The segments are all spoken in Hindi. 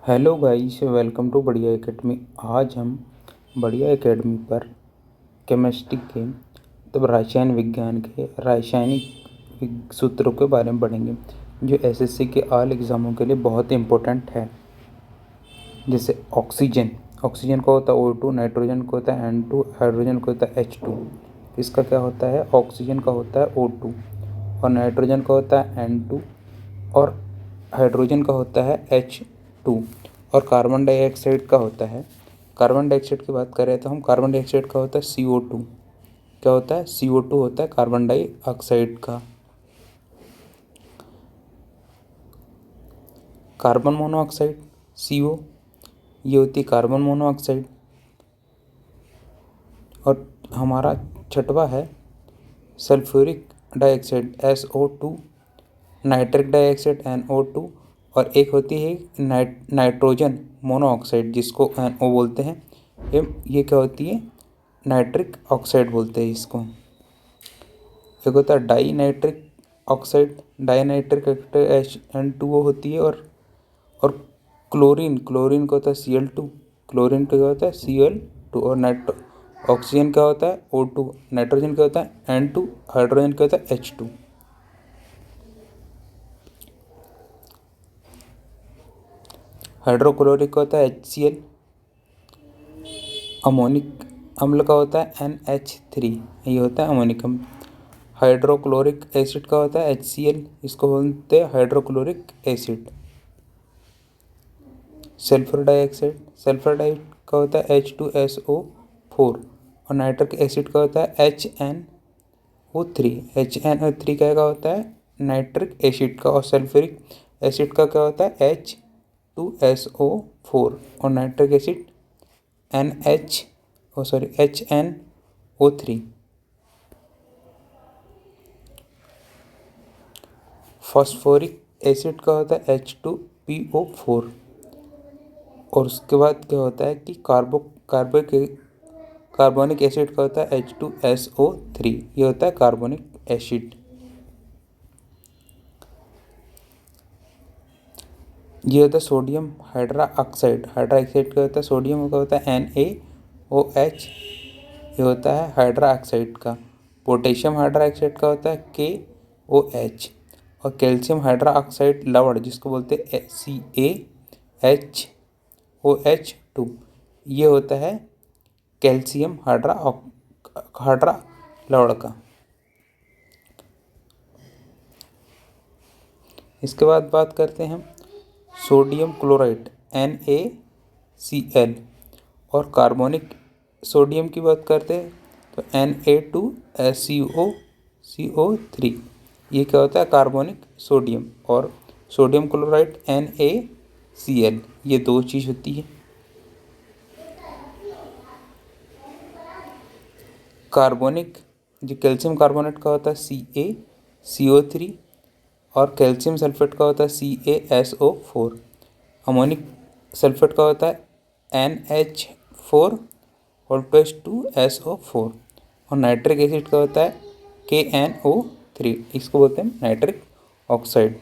हेलो गाइस, वेलकम टू बढ़िया एकेडमी। आज हम बढ़िया एकेडमी पर केमिस्ट्री के रसायन विज्ञान के रासायनिक सूत्रों के बारे में पढ़ेंगे जो एसएससी के ऑल एग्ज़ामों के लिए बहुत इंपॉर्टेंट है। जैसे ऑक्सीजन का होता है O2, नाइट्रोजन का होता है N2, हाइड्रोजन का होता है H2। इसका क्या होता है? ऑक्सीजन का होता है O2 और नाइट्रोजन का होता है N2 और हाइड्रोजन का होता है H2 और कार्बन डाइऑक्साइड का होता है। कार्बन डाइऑक्साइड की बात करें तो हम कार्बन डाइऑक्साइड का होता है CO2। क्या होता है? CO2 होता है कार्बन डाइऑक्साइड का। कार्बन मोनोऑक्साइड CO, ये होती है कार्बन मोनोऑक्साइड। और हमारा छठवा है sulphuric dioxide SO2, nitric dioxide NO2 और एक होती है नाइट्रोजन मोनोऑक्साइड जिसको NO बोलते हैं। ये क्या होती है? नाइट्रिक ऑक्साइड बोलते हैं इसको। एक होता है डाई नाइट्रिक ऑक्साइड N2O होती है। और क्लोरीन का होता है Cl2। क्लोरीन का होता है Cl2 और ऑक्सीजन का होता है O2, नाइट्रोजन का होता है N2, हाइड्रोजन का होता है H2। हाइड्रोक्लोरिक का होता है HCl। अमोनिक अम्ल का होता है NH3, ये होता है अमोनिक अम्ल। हाइड्रोक्लोरिक एसिड का होता है HCl, इसको बोलते हैं हाइड्रोक्लोरिक एसिड। सल्फर डाइऑक्साइड का होता है H2SO4 और नाइट्रिक एसिड का होता है HNO3। HNO3 क्या होता है? नाइट्रिक एसिड का। और सल्फ्यूरिक एसिड का क्या होता है? H2SO4 और nitric acid HNO3। Phosphoric acid का होता है H2PO4 और उसके बाद क्या होता है कि कार्बोनिक एसिड का होता है H2SO3, ये होता है कार्बोनिक एसिड। ये होता है सोडियम हाइड्रोक्साइड का होता है सोडियम का होता है NaOH, ये होता है हाइड्रोक्साइड का। पोटेशियम हाइड्रोक्साइड का होता है KOH और कैल्शियम हाइड्रोक्साइड लवण जिसको बोलते हैं CaHOH2, ये होता है कैल्शियम हाइड्रा लवण का। इसके बाद बात करते हैं हम सोडियम क्लोराइड NaCl और कार्बोनिक सोडियम की बात करते हैं तो Na2SiO3, ये क्या होता है? Carbonic sodium. और सोडियम क्लोराइड NaCl, ये दो चीज़ होती है। कार्बोनिक जो कैल्शियम कार्बोनेट का होता है CaCO3 और कैल्शियम सल्फेट का होता है CaSO4। अमोनिक सल्फेट का होता है NH4 2SO4 और नाइट्रिक एसिड का होता है KNO3, इसको बोलते हैं नाइट्रिक ऑक्साइड।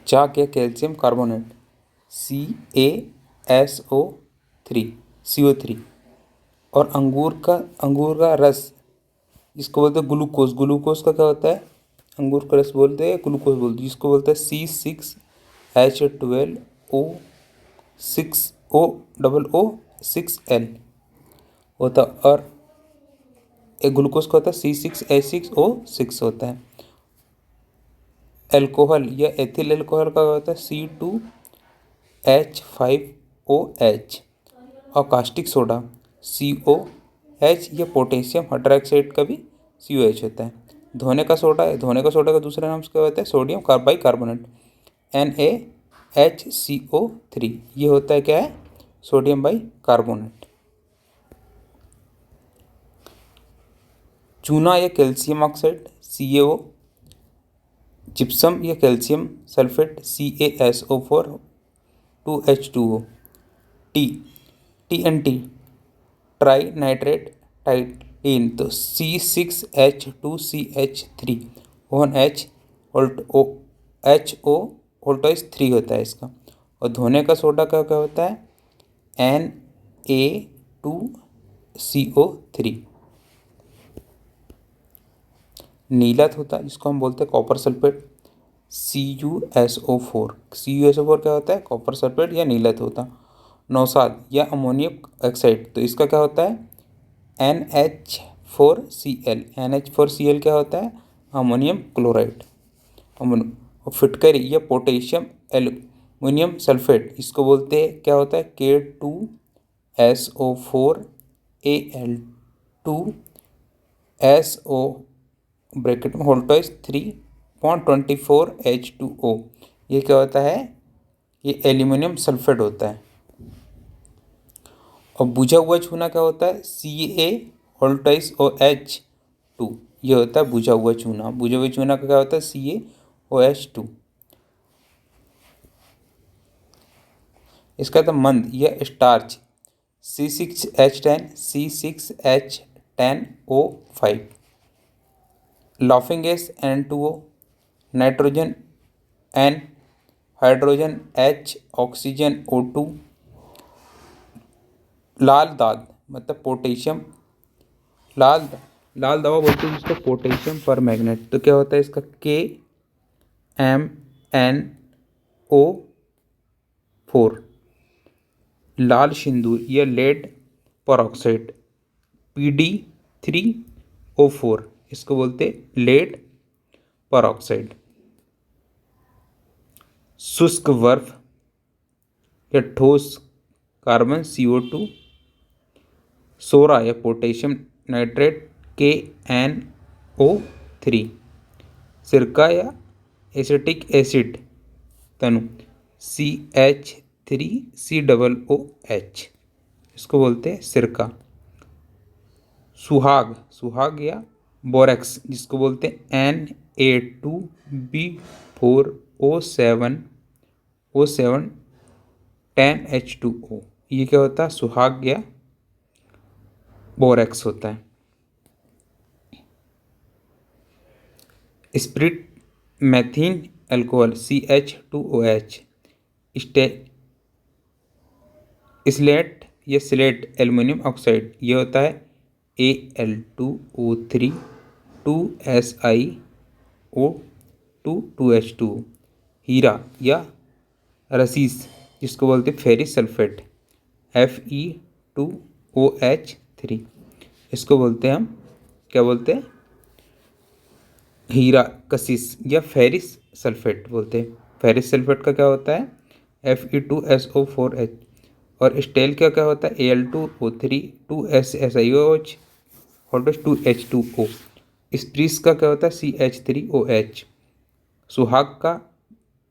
चाक या कैल्शियम कार्बोनेट CO3 और अंगूर का रस जिसको बोलते हैं ग्लूकोज का क्या होता है? अंगूर का रस बोलते हैं, ग्लूकोज बोलते हैं, जिसको बोलते हैं C6H12O6L होता है। और एक ग्लूकोज का होता है C6H6O6 होता है। एल्कोहल या एथिल एल्कोहल का होता है C2H5OH और कास्टिक सोडा COH, ये पोटेशियम हाइड्रोक्साइड का भी COH होता है। धोने का सोडा का दूसरा नाम क्या होता है? सोडियम बाइकार्बोनेट NaHCO3, ये होता है क्या है? Sodium bicarbonate. चूना या कैल्शियम ऑक्साइड CaO, जिप्सम या calcium sulphate CaSO4 2H2O। TNT tri nitrate टाइटीन तो C6H2CH3 ONH HO होल्टोइस 3 होता है इसका। और धोने का सोडा का क्या होता है, Na2CO3। नीलत होता है जिसको हम बोलते हैं कॉपर सल्फेट, CuSO4। CuSO4 क्या होता है, कॉपर सल्फेट या नीलत होता। नौसाद या अमोनियम ऑक्साइड, तो इसका क्या होता है, NH4Cl। NH4Cl क्या होता है, अमोनियम क्लोराइड। और फिटकरी या पोटेशियम एल्युमिनियम सल्फेट, इसको बोलते हैं क्या होता है, K2SO4Al2SO ब्रैकेट में होल्टोइस 3.24H2O। ये क्या होता है, ये एल्यूमिनियम सल्फेट होता है। और बुझा हुआ चूना क्या होता है, Ca होल्टोइस OH2। ये होता है बुझा हुआ चूना। बुझे हुए चूना का क्या होता है, CaOH2। इसका तो मंद या starch, C6H10 laughing gas N2O, nitrogen N, hydrogen H, oxygen O2। लाल दाद मतलब पोटेशियम, लाल लाल दवा बोलते हैं जिसको, पोटेशियम पर मैग्नेट। तो क्या होता है इसका, KMnO4। लाल सिंदूर या लेड परऑक्साइड, PD3O4। इसको बोलते लेड परऑक्साइड। शुष्क बर्फ या ठोस कार्बन CO2। सोरा या पोटेशियम नाइट्रेट KNO3। सिरका या एसिटिक एसिड तनु CH3COOH। इसको बोलते हैं सिरका। सुहाग या बोरेक्स, जिसको बोलते हैं Na2B4O7 10H2O। ये क्या होता है, सुहाग या बोरेक्स होता है। Spirit मैथिन alcohol CH2OH। स्लेट या स्लेट एल्युमिनियम ऑक्साइड, ये होता है Al2O3 2SiO2 2H2। हीरा या रसीस, जिसको बोलते हैं फेरिस सल्फेट Fe2OH3। इसको बोलते हैं हम क्या बोलते हैं, हीरा कशिश या फेरिस सल्फेट बोलते हैं। फेरिस सल्फेट का क्या होता है, Fe2SO4H। और स्टेल का क्या होता है, Al2O3 2SiOH और 2H2O। स्प्रीस का क्या होता है, CH3OH।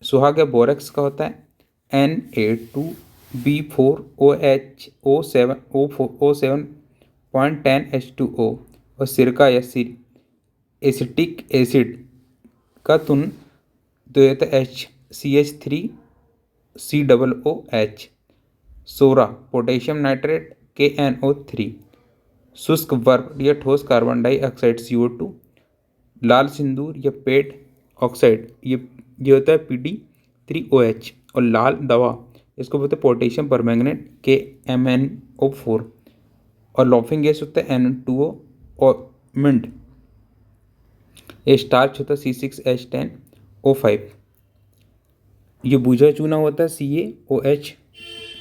सुहाग या बोरेक्स का होता है Na2B4OH07010H2O। और सिरका या एसिटिक एसिड का तुन तो होता है CH3COOH। सोरा पोटेशियम नाइट्रेट KNO3। शुष्क बर्फ या ठोस कार्बन डाइऑक्साइड CO2। लाल सिंदूर या पेट ऑक्साइड, ये होता है PD3OH। और लाल दवा, इसको बोलते हैं पोटेशियम परमैंगनेट KMnO4। और लॉफिंग गैस होता है N2O। और मिंट ये स्टार्च होता है C6H10O5। ये बुझा चूना होता है CaOH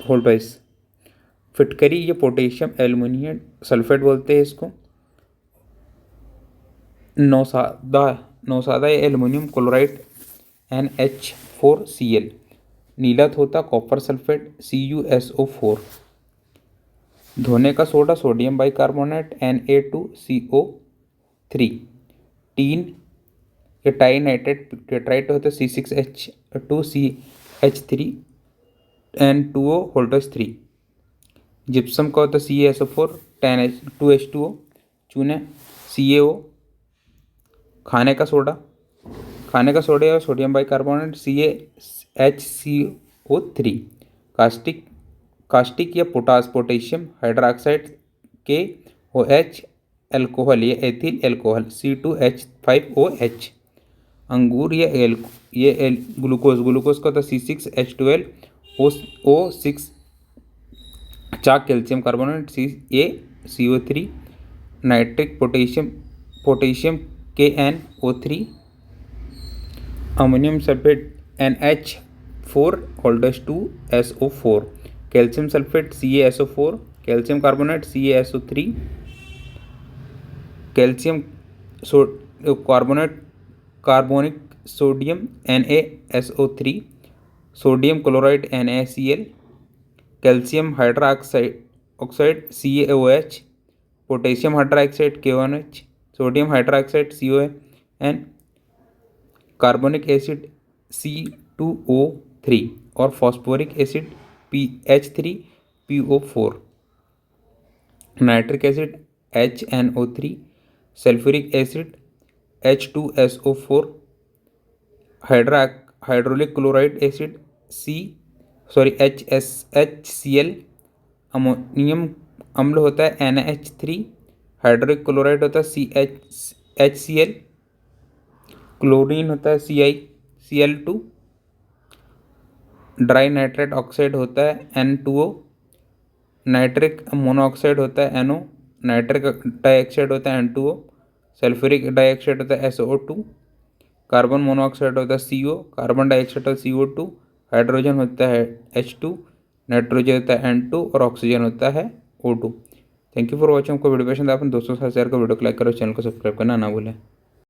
होल्टोइस। फिटकरी ये पोटेशियम एल्युमिनियम सल्फेट बोलते हैं इसको। नौसादा या एल्युमिनियम क्लोराइड NH4Cl। नीलत होता कॉपर सल्फेट CuSO4। धोने का soda sodium bicarbonate Na2CO3। Tin या टाई नाइट्रेट टेट्राइट होता है C6H2CH3N2O होल्टोइस 3। जिप्सम का होता है CaSO4 2H2O। चूने CaO। खाने का सोडा या सोडियम बाइकार्बोनेट CaHCO3। कास्टिक या पोटेशियम हाइड्रोक्साइड KOH। अल्कोहल या एथिल अल्कोहल C2H5OH। अंगूर, ये ग्लूकोज का होता है C6H12O6, chalk calcium carbonate CO3, nitric potassium KNO3, ammonium sulphate NH4 calcium sulphate CaSO4, calcium carbonate CaSO3, calcium carbonic sodium NaSO3, sodium chloride NaCl, calcium hydroxide CaOH, potassium hydroxide KONH, sodium hydroxide CON, carbonic acid C2O3 और phosphoric acid H3PO4, nitric acid HNO3, sulphuric acid H2SO4, hydraulic chloride acid HCl, ammonium अम्ल होता है NH3, हाइड्रोलिक क्लोराइड होता है HCl, क्लोरीन होता है Cl2, ड्राई नाइट्रेट ऑक्साइड होता है N2O, नाइट्रिक मोनोऑक्साइड होता है NO, नाइट्रिक डाइऑक्साइड होता है N2O, सल्फ्यूरिक डाइऑक्साइड होता है SO2, कार्बन मोनोऑक्साइड होता है CO, कार्बन डाइऑक्साइड होता है CO2, हाइड्रोजन होता है H2, नाइट्रोजन होता है N2 और ऑक्सीजन होता है O2। Thank you for watching. आपको वीडियो पसंद आए अपने दोस्तों के साथ शेयर करो, वीडियो को लाइक करो, चैनल को सब्सक्राइब करना ना भूलें।